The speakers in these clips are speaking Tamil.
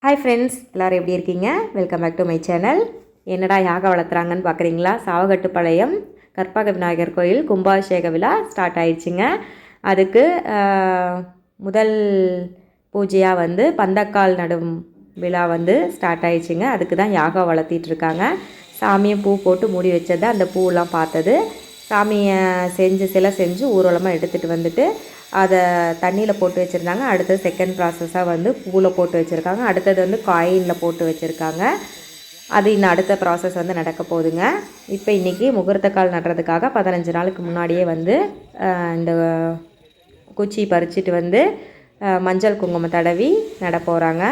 ஹாய் ஃப்ரெண்ட்ஸ், எல்லோரும் எப்படி இருக்கீங்க? Welcome back to my channel. என்னடா யாகம் வளர்த்துறாங்கன்னு பார்க்குறீங்களா? சாவகட்டுப்பாளையம் கற்பக விநாயகர் கோயில் கும்பாபிஷேக விழா ஸ்டார்ட் ஆயிடுச்சுங்க. அதுக்கு முதல் பூஜையாக வந்து பந்தக்கால் நடும் விழா வந்து ஸ்டார்ட் ஆயிடுச்சுங்க. அதுக்கு தான் யாகம் வளர்த்திட்ருக்காங்க. சாமியை பூ போட்டு மூடி வச்சது, அந்த பூவெலாம் பார்த்தது. சாமியை சிலை செஞ்சு ஊர்வலமாக எடுத்துகிட்டு வந்துட்டு அதை தண்ணியில் போட்டு வச்சுருந்தாங்க. அடுத்தது செகண்ட் ப்ராசஸாக வந்து பூவில் போட்டு வச்சுருக்காங்க. அடுத்தது வந்து காயினில் போட்டு வச்சுருக்காங்க. அது இன்னும் அடுத்த ப்ராசஸ் வந்து நடக்க போகுதுங்க. இப்போ இன்றைக்கி முகூர்த்த கால் நடுறதுக்காக 15 நாளுக்கு முன்னாடியே வந்து இந்த குச்சி பறிச்சிட்டு வந்து மஞ்சள் குங்குமம் தடவி நட போகிறாங்க.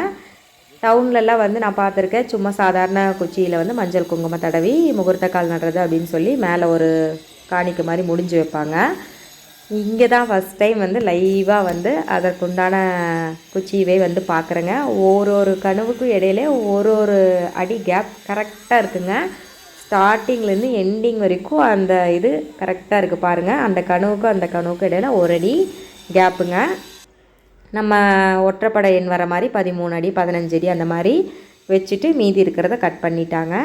டவுன்லலாம் வந்து நான் பார்த்துருக்கேன், சும்மா சாதாரண குச்சியில் வந்து மஞ்சள் குங்குமம் தடவி முகூர்த்த கால் நடுறது அப்படின்னு சொல்லி மேலே ஒரு காணிக்கு மாதிரி முடிஞ்சு வைப்பாங்க. இங்கே தான் ஃபஸ்ட் டைம் வந்து லைவாக வந்து அதற்குண்டான குச்சியவே வந்து பார்க்குறேங்க. ஒரு கனவுக்கும் இடையிலே ஒரு அடி கேப் கரெக்டாக இருக்குங்க. ஸ்டார்டிங்லேருந்து எண்டிங் வரைக்கும் அந்த இது கரெக்டாக இருக்குது பாருங்கள். அந்த கனவுக்கும் இடையில ஒரு அடி கேப்புங்க. நம்ம ஒற்றைப்படை எண் வர மாதிரி 13 அடி 15 அடி அந்த மாதிரி வச்சுட்டு மீதி இருக்கிறத கட் பண்ணிட்டாங்க.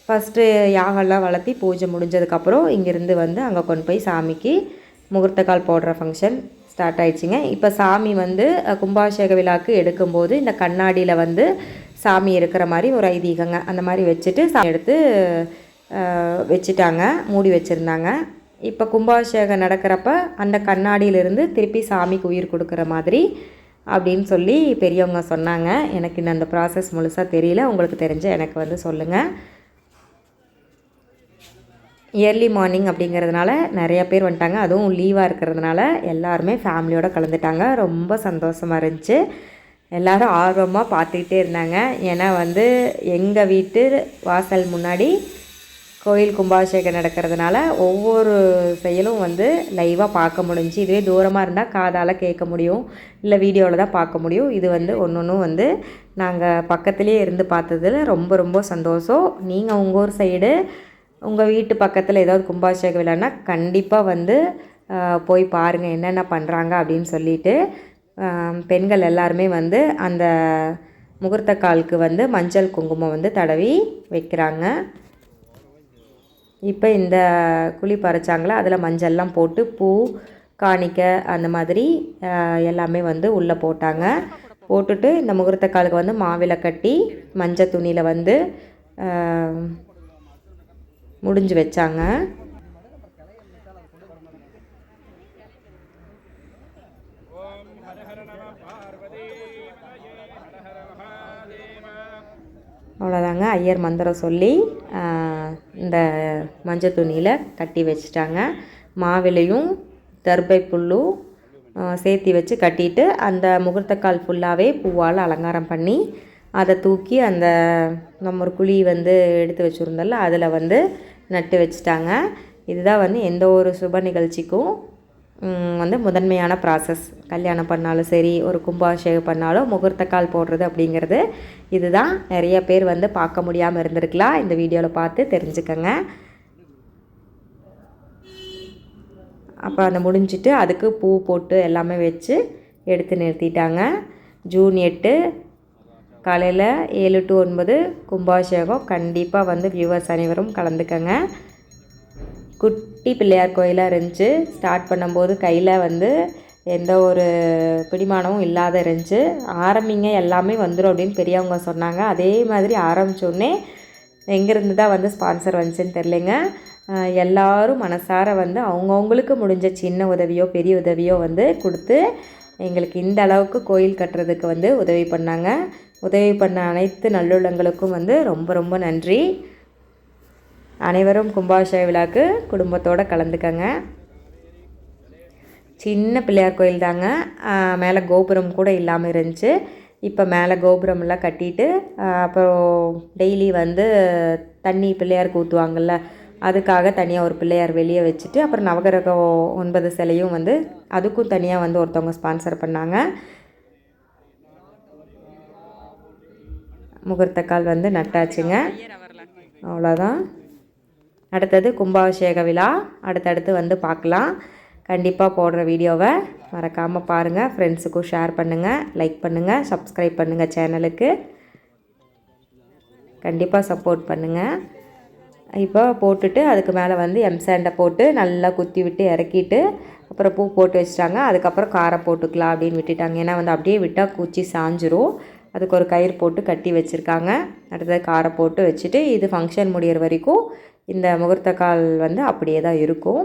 ஃபஸ்ட்டு யாகெல்லாம் வளர்த்தி பூஜை முடிஞ்சதுக்கப்புறம் இங்கேருந்து வந்து அங்கே கொண்டு போய் சாமிக்கு முகூர்த்த கால் போடுற ஃபங்க்ஷன் ஸ்டார்ட் ஆயிடுச்சுங்க. இப்போ சாமி வந்து கும்பாபிஷேக விழாவுக்கு எடுக்கும்போது இந்த கண்ணாடியில் வந்து சாமி இருக்கிற மாதிரி ஒரு ஐதீகங்க. அந்த மாதிரி வச்சுட்டு சாமி எடுத்து வச்சுட்டாங்க, மூடி வச்சுருந்தாங்க. இப்போ கும்பாபிஷேகம் நடக்கிறப்ப அந்த கண்ணாடியிலிருந்து திருப்பி சாமிக்கு உயிர் கொடுக்குற மாதிரி அப்படின்னு சொல்லி பெரியவங்க சொன்னாங்க. எனக்கு இன்னும் அந்த ப்ராசஸ் முழுசாக தெரியல. உங்களுக்கு தெரிஞ்ச எனக்கு வந்து சொல்லுங்கள். இயர்லி மார்னிங் அப்படிங்கிறதுனால நிறைய பேர் வந்துட்டாங்க. அதுவும் லீவாக இருக்கிறதுனால எல்லாருமே ஃபேமிலியோடு கலந்துட்டாங்க. ரொம்ப சந்தோஷமாக இருந்துச்சு. எல்லோரும் ஆர்வமாக பார்த்துக்கிட்டே இருந்தாங்க. ஏன்னா வந்து எங்கள் வீட்டு வாசல் முன்னாடி கோயில் கும்பாபிஷேகம் நடக்கிறதுனால ஒவ்வொரு செயலும் வந்து லைவாக பார்க்க முடிஞ்சு. இதுவே தூரமாக இருந்தால் காதால் கேட்க முடியும், இல்லை வீடியோவில் தான் பார்க்க முடியும். இது வந்து ஒன்றும் வந்து நாங்கள் பக்கத்துலேயே இருந்து பார்த்ததில் ரொம்ப ரொம்ப சந்தோஷம். நீங்கள் உங்கள் ஊர் சைடு உங்கள் வீட்டு பக்கத்தில் ஏதாவது கும்பாபிஷேக விழான்னா கண்டிப்பாக வந்து போய் பாருங்கள் என்னென்ன பண்ணுறாங்க அப்படின்னு சொல்லிட்டு. பெண்கள் எல்லாருமே வந்து அந்த முகூர்த்த காலுக்கு வந்து மஞ்சள் குங்குமம் வந்து தடவி வைக்கிறாங்க. இப்போ இந்த குழி பறிச்சாங்களா, அதில் மஞ்சள்லாம் போட்டு பூ காணிக்கை அந்த மாதிரி எல்லாமே வந்து உள்ளே போட்டாங்க. போட்டுட்டு இந்த முகூர்த்த காலுக்கு வந்து மாவிலை கட்டி மஞ்சள் துணியில் வந்து முடிஞ்சு வச்சாங்க. அவ்வளோதாங்க. ஐயர் மந்திரம் சொல்லி இந்த மஞ்சள் துணியில் கட்டி வச்சிட்டாங்க. மாவிலையும் தர்பை புல்லும் சேர்த்தி வச்சு கட்டிட்டு அந்த முகூர்த்தக்கால் ஃபுல்லாகவே பூவால் அலங்காரம் பண்ணி அதை தூக்கி அந்த நம்ம ஒரு குழி வந்து எடுத்து வச்சுருந்தோம்ல அதில் வந்து நட்டு வச்சுட்டாங்க. இதுதான் வந்து எந்த ஒரு சுப நிகழ்ச்சிக்கும் வந்து முதன்மையான ப்ராசஸ். கல்யாணம் பண்ணாலும் சரி, ஒரு கும்பாபிஷேகம் பண்ணாலும் முகூர்த்த கால் போடுறது அப்படிங்கிறது இதுதான். நிறைய பேர் வந்து பார்க்க முடியாமல் இருந்திருக்கலாம். இந்த வீடியோவில் பார்த்து தெரிஞ்சுக்கங்க. அப்போ அந்த முடிஞ்சிட்டு அதுக்கு பூ போட்டு எல்லாமே வச்சு எடுத்து நிறுத்திட்டாங்க. ஜூன் 8 காலையில் 7 to 9 கும்பாபிஷேகம். கண்டிப்பாக வந்து வியூவர்ஸ் அனைவரும் கலந்துக்கங்க. குட்டி பிள்ளையார் கோயிலாக இருந்துச்சு. ஸ்டார்ட் பண்ணும்போது கையில் வந்து எந்த ஒரு பிடிமானமும் இல்லாத இருந்துச்சு. ஆரம்பிங்க எல்லாமே வந்துடும் அப்படின்னு பெரியவங்க சொன்னாங்க. அதே மாதிரி ஆரம்பித்தோடனே எங்கேருந்து தான் வந்து ஸ்பான்சர் வந்துச்சுன்னு தெரிலங்க. எல்லோரும் மனசார வந்து அவங்கவுங்களுக்கு முடிஞ்ச சின்ன உதவியோ பெரிய உதவியோ வந்து கொடுத்து எங்களுக்கு இந்த அளவுக்கு கோயில் கட்டுறதுக்கு வந்து உதவி பண்ணாங்க. உதவி பண்ண அனைத்து நல்லுள்ளங்களுக்கும் வந்து ரொம்ப ரொம்ப நன்றி. அனைவரும் கும்பாபிஷேக விழாவுக்கு குடும்பத்தோடு கலந்துக்கங்க. சின்ன பிள்ளையார் கோயில் தாங்க. மேலே கோபுரம் கூட இல்லாமல் இருந்துச்சு. இப்போ மேலே கோபுரமெல்லாம் கட்டிட்டு அப்புறம் டெய்லி வந்து தண்ணி பிள்ளையாருக்கு ஊற்றுவாங்கள்ல, அதுக்காக தனியாக ஒரு பிள்ளையார் வெளியே வச்சுட்டு அப்புறம் நவகிரகம் 9 சிலையும் வந்து அதுக்கும் தனியாக வந்து ஒருத்தவங்க ஸ்பான்சர் பண்ணாங்க. முகூர்த்த கால் வந்து நட்டாச்சுங்க. அவ்வளோதான். அடுத்தது கும்பாபிஷேக விழா அடுத்தடுத்து வந்து பார்க்கலாம். கண்டிப்பாக போடுற வீடியோவை மறக்காமல் பாருங்கள். ஃப்ரெண்ட்ஸுக்கும் ஷேர் பண்ணுங்கள், லைக் பண்ணுங்கள், சப்ஸ்கிரைப் பண்ணுங்கள் சேனலுக்கு. கண்டிப்பாக சப்போர்ட் பண்ணுங்கள். இப்போ போட்டுட்டு அதுக்கு மேலே வந்து எம்சாண்டை போட்டு நல்லா குத்தி விட்டு இறக்கிட்டு அப்புறம் பூ போட்டு வச்சிட்டாங்க. அதுக்கப்புறம் காரம் போட்டுக்கலாம் அப்படின்னு விட்டுட்டாங்க. ஏன்னா வந்து அப்படியே விட்டால் குச்சி சாஞ்சிரும். அதுக்கு ஒரு கயிறு போட்டு கட்டி வச்சுருக்காங்க. அடுத்தது காரம் போட்டு வச்சுட்டு இது ஃபங்க்ஷன் முடிகிற வரைக்கும் இந்த முகூர்த்த கால் வந்து அப்படியே தான் இருக்கும்.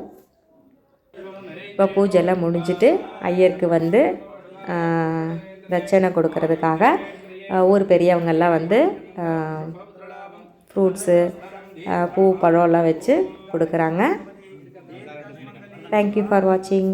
இப்போ பூஜைலாம் முடிஞ்சிட்டு ஐயருக்கு வந்து தட்சணை கொடுக்கறதுக்காக ஊர் பெரியவங்கெல்லாம் வந்து ஃப்ரூட்ஸு பூ பழம்லாம் வச்சு கொடுக்குறாங்க. தேங்க்யூ ஃபார் வாட்சிங்.